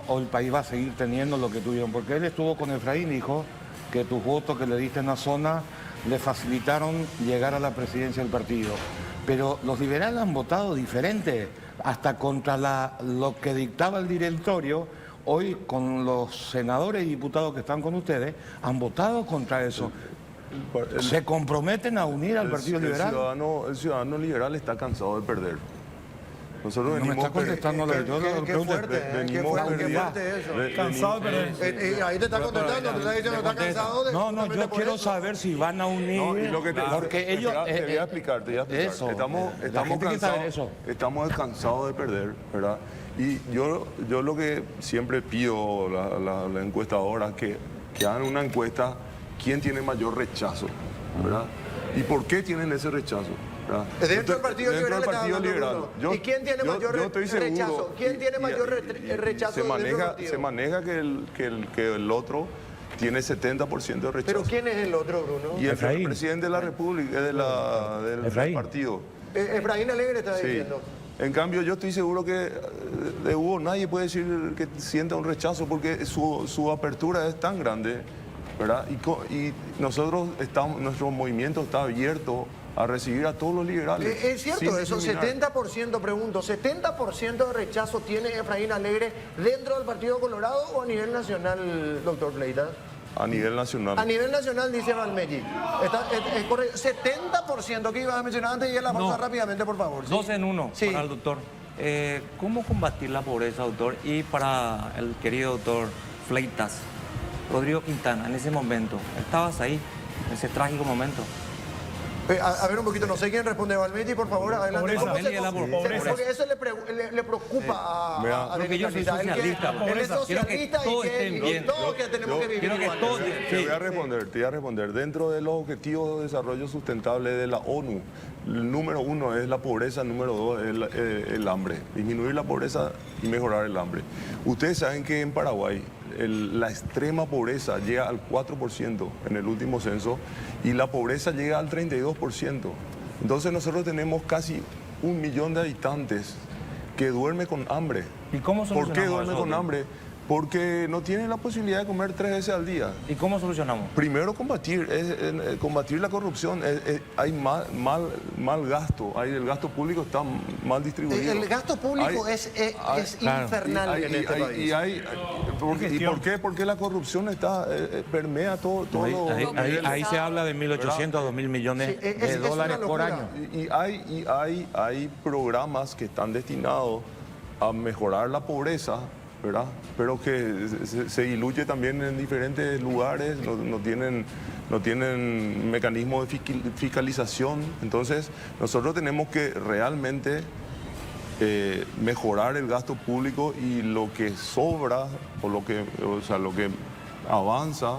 o el país va a seguir teniendo lo que tuvieron? Porque él estuvo con Efraín y dijo que tus votos que le diste en la zona le facilitaron llegar a la presidencia del partido. Pero los liberales han votado diferente, hasta contra lo que dictaba el directorio. Hoy con los senadores y diputados que están con ustedes han votado contra eso. ¿Se comprometen a unir al Partido Liberal? El ciudadano liberal está cansado de perder. Nosotros No me venimos está contestando lo que yo le Qué pregunté. fuerte, qué fuerte eso. Cansado de perder. Ahí te está contestando, te está diciendo, está cansado de... No, justamente yo por quiero eso. saber si van a unir. No, y lo que porque ellos. te voy a explicar. Eso. Estamos La gente quiere saber cansados, eso. estamos cansados de perder, ¿verdad? Y yo lo que siempre pido a la encuestadora que hagan una encuesta, ¿quién tiene mayor rechazo? ¿Verdad? ¿Y por qué tienen ese rechazo? ¿Verdad? Dentro del Partido Liberal está hablando, Bruno. Yo- ¿Y quién tiene yo- mayor yo estoy seguro, rechazo? ¿Quién tiene y- mayor y- rechazo se dentro del maneja, partido? se maneja que el otro tiene 70% de rechazo. ¿Pero quién es el otro, Bruno? Y el Efraín. presidente de la República, del Efraín. partido. Efraín Alegre está Sí. diciendo. En cambio, yo estoy seguro que de Hugo nadie puede decir que sienta un rechazo porque su apertura es tan grande, ¿verdad? Y nosotros nuestro movimiento está abierto a recibir a todos los liberales. Es cierto sin eso, discriminar. 70%, pregunto, ¿70% de rechazo tiene Efraín Alegre dentro del Partido Colorado o a nivel nacional, doctor Fleitas? A nivel nacional. A nivel nacional, dice Valmelli. Es correcto. 70%, que ibas a mencionar antes y ya la pausa rápidamente, por favor. ¿sí? 2 en 1 Sí. para el doctor. ¿Cómo combatir la pobreza, doctor? Y para el querido doctor Fleitas, Rodrigo Quintana, en ese momento, ¿estabas ahí, en ese trágico momento? A ver un poquito, no sé quién responde. Valmetti, por favor, adelante. Pobreza. ¿Cómo se- Valmetti, la pobreza. Porque eso le preocupa Mira, a porque yo soy Denis Canizza. socialista, Él es pobreza. Quiero que socialista todos y estén bien. todos que tenemos que vivir quiero que igual. todos- Te voy a responder. Dentro de los objetivos de desarrollo sustentable de la ONU, el número 1 es la pobreza, el número 2 es el hambre. Disminuir la pobreza y mejorar el hambre. Ustedes saben que en Paraguay la extrema pobreza llega al 4% en el último censo y la pobreza llega al 32%. Entonces nosotros tenemos casi 1 millón de habitantes que duermen con hambre. ¿Y cómo ¿Por qué solucionamos duermen eso? con hambre? Porque no tienen la posibilidad de comer 3 veces al día. ¿Y cómo solucionamos? Primero combatir la corrupción. Hay mal gasto, el gasto público está mal distribuido. El gasto público Hay- es claro. infernal en este país. ¿Y por qué? Porque la corrupción permea todo Ahí se habla de 1.800 a 2.000 millones Sí, es de una dólares por locura. año. Hay programas que están destinados a mejorar la pobreza, ¿verdad? Pero que se diluye también en diferentes lugares, no tienen mecanismos de fiscalización. Entonces, nosotros tenemos que realmente mejorar el gasto público y lo que sobra o lo que avanza,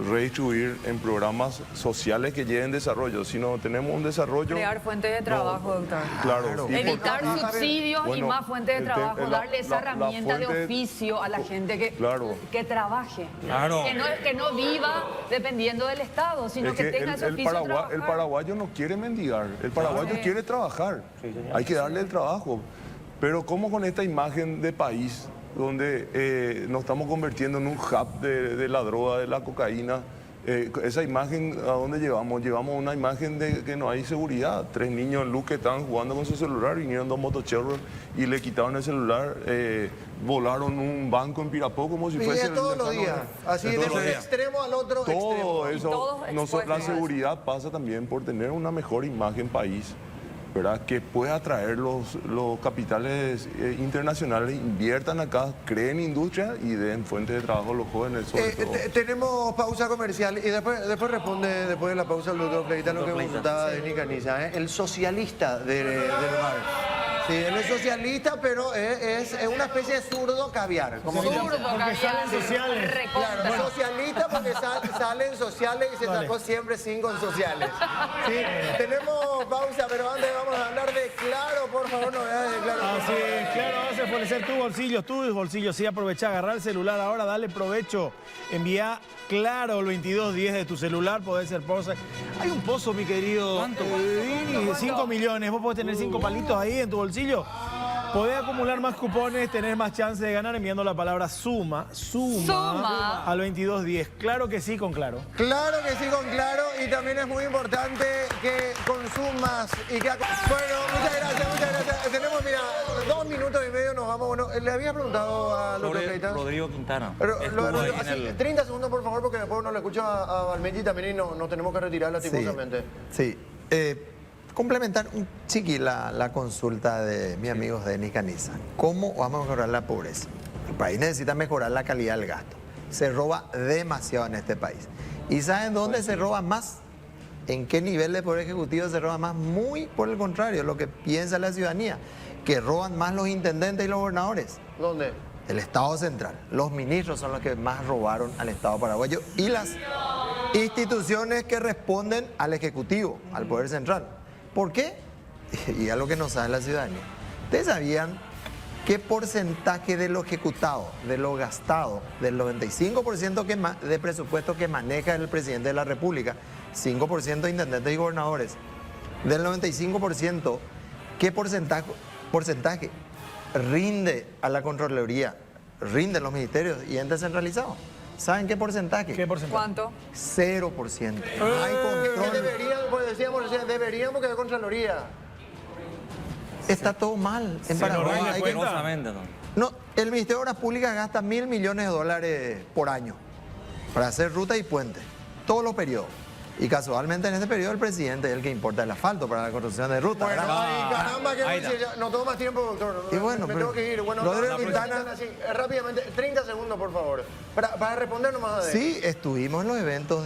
redistribuir en programas sociales que lleven desarrollo. Si no tenemos un desarrollo... Crear fuentes de trabajo, doctor. Claro. Evitar subsidios y Bueno, más fuentes de trabajo, darle esa herramienta de fuente- oficio a la gente Claro. que trabaje. Claro. Que no viva dependiendo del Estado, sino Es que que tenga ese oficio de el trabajar. paraguayo no quiere mendigar, el paraguayo Sí. quiere trabajar. Hay que darle el trabajo. Pero ¿cómo con esta imagen de país donde nos estamos convirtiendo en un hub de la droga, de la cocaína? Esa imagen, ¿a dónde llevamos? Llevamos una imagen de que no hay seguridad. 3 niños en luz que estaban jugando con su celular, vinieron 2 motochorros y le quitaron el celular, volaron un banco en Pirapó como si Y fuese... es todos los días. Así de un Entonces, extremo al otro extremo. todo Y eso, todos la expuestos. seguridad pasa también por tener una mejor imagen país, ¿verdad? Que pueda atraer los capitales internacionales, inviertan acá, creen industria y den fuentes de trabajo a los jóvenes sobre todo. Tenemos pausa comercial y después responde, después de la pausa, el doctor Pleita, lo que consultaba Denis Canizza, el socialista del hogar. Sí, él es socialista, pero es una especie de zurdo caviar. Como Zurdo, Porque caviar, salen sociales. recontra. Claro, socialista porque salen sociales y se Vale. sacó siempre 5 en sociales. Sí, tenemos pausa, pero antes vamos a hablar de Claro, por favor, novedades de Claro. Así es, claro, vas a fortalecer tus bolsillos. Sí, aprovecha, agarrar el celular ahora, dale provecho. Envía Claro el 2210 de tu celular, podés ser pozo. Hay un pozo, mi querido. ¿Cuánto? Dini, 5 millones. Vos podés tener 5 palitos ahí en tu bolsillo. Podés acumular más cupones, tener más chance de ganar enviando la palabra suma al 2210. Claro que sí, con Claro. Claro que sí, con Claro. Y también es muy importante que consumas y que... Bueno, muchas gracias. Tenemos, mira, 2 minutos y medio nos vamos. Bueno, le había preguntado a doctor Pleita. Rodrigo Quintana. Pero, Estuvo ahí en así, el- 30 segundos, por favor, porque después no le escucho a Valmetti también y nos tenemos que retirar lastimosamente. Sí. Complementar un chiqui la consulta de mi amigo Denis Canizza. ¿Cómo vamos a mejorar la pobreza? El país necesita mejorar la calidad del gasto. Se roba demasiado en este país. ¿Y saben dónde se roba más? ¿En qué nivel de poder ejecutivo se roba más? Muy por el contrario, lo que piensa la ciudadanía, que roban más los intendentes y los gobernadores. ¿Dónde? El Estado central. Los ministros son los que más robaron al Estado paraguayo y las instituciones que responden al Ejecutivo, al Poder Central. ¿Por qué? Y a lo que no sabe la ciudadanía. ¿Ustedes sabían qué porcentaje de lo ejecutado, de lo gastado, del 95% de presupuesto que maneja el presidente de la República, 5% de intendentes y gobernadores, del 95%, qué porcentaje rinde a la Contraloría, rinden los ministerios y entes centralizados? ¿Saben qué porcentaje? ¿Qué porcentaje? ¿Cuánto? 0%. No hay control. Deberíamos que de Contraloría. Está todo mal en Se Paraguay. nos rinde Hay que- cuenta. Rigurosamente, ¿no? No, el Ministerio de Obras Públicas gasta $1.000 millones por año para hacer rutas y puentes, todos los periodos. Y casualmente en este periodo el presidente es el que importa el asfalto para la construcción de rutas. Bueno, ¿verdad? ay, caramba, que ahí está. no tengo más tiempo, doctor. Y bueno, me pero- tengo que ir. Bueno, Rodrigo la Quintana- presentan así, rápidamente, 30 segundos, por favor. Para responder nomás a él. Sí, estuvimos en los eventos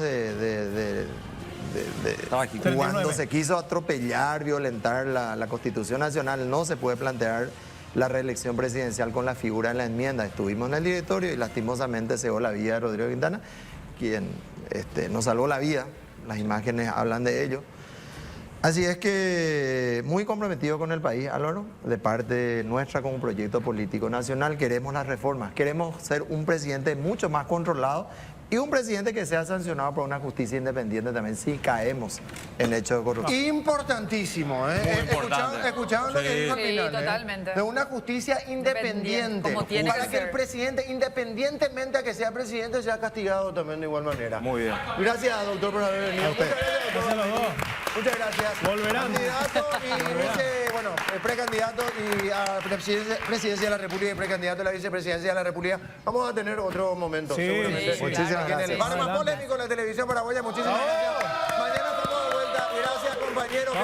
Estaba aquí. Cuando 39. se quiso atropellar, violentar la Constitución Nacional, no se puede plantear la reelección presidencial con la figura en la enmienda. Estuvimos en el directorio y lastimosamente se dio la vida de Rodrigo Quintana, quien nos salvó la vida. Las imágenes hablan de ello. Así es que muy comprometido con el país, Álvaro, de parte nuestra como proyecto político nacional. Queremos las reformas, queremos ser un presidente mucho más controlado y un presidente que sea sancionado por una justicia independiente también si caemos en hechos de corrupción. Importantísimo, ¿eh? Muy importante. ¿Escucharon lo que dijo al Sí, final? totalmente. De una justicia independiente. Como tiene para que que el ser. presidente, independientemente a que sea presidente, sea castigado también de igual manera. Muy bien. Gracias, doctor, por haber venido. Muchas gracias, doctor. Gracias a los dos. Muchas gracias. Volverán. Candidato y precandidato y a presidencia de la República y precandidato a la vicepresidencia de la República. Vamos a tener otro momento, Sí, seguramente. sí, Muchísimas claro. gracias. En el bar más Adelante. polémico de la televisión paraguaya. Muchísimas gracias. Mañana estamos de vuelta. Gracias, compañeros.